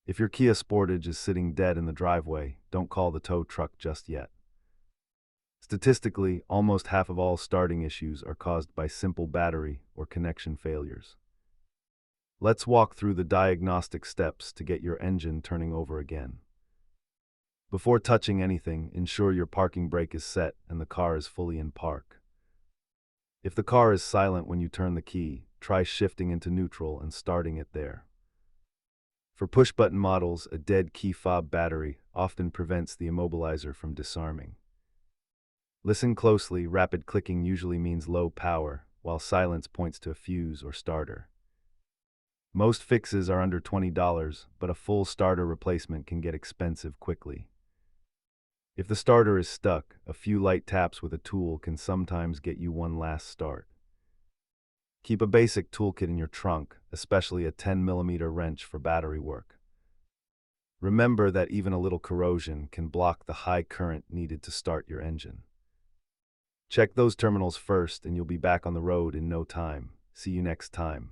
If your Kia Sportage is sitting dead in the driveway, don't call the tow truck just yet. Statistically, almost half of all starting issues are caused by simple battery or connection failures. Let's walk through the diagnostic steps to get your engine turning over again. Before touching anything, ensure your parking brake is set and the car is fully in park. If the car is silent when you turn the key, try shifting into neutral and starting it there. For push-button models, a dead key fob battery often prevents the immobilizer from disarming. Listen closely. Rapid clicking usually means low power, while silence points to a fuse or starter. Most fixes are under $20, but a full starter replacement can get expensive quickly. If the starter is stuck, a few light taps with a tool can sometimes get you one last start. Keep a basic toolkit in your trunk, especially a 10mm wrench for battery work. Remember that even a little corrosion can block the high current needed to start your engine. Check those terminals first and you'll be back on the road in no time. See you next time.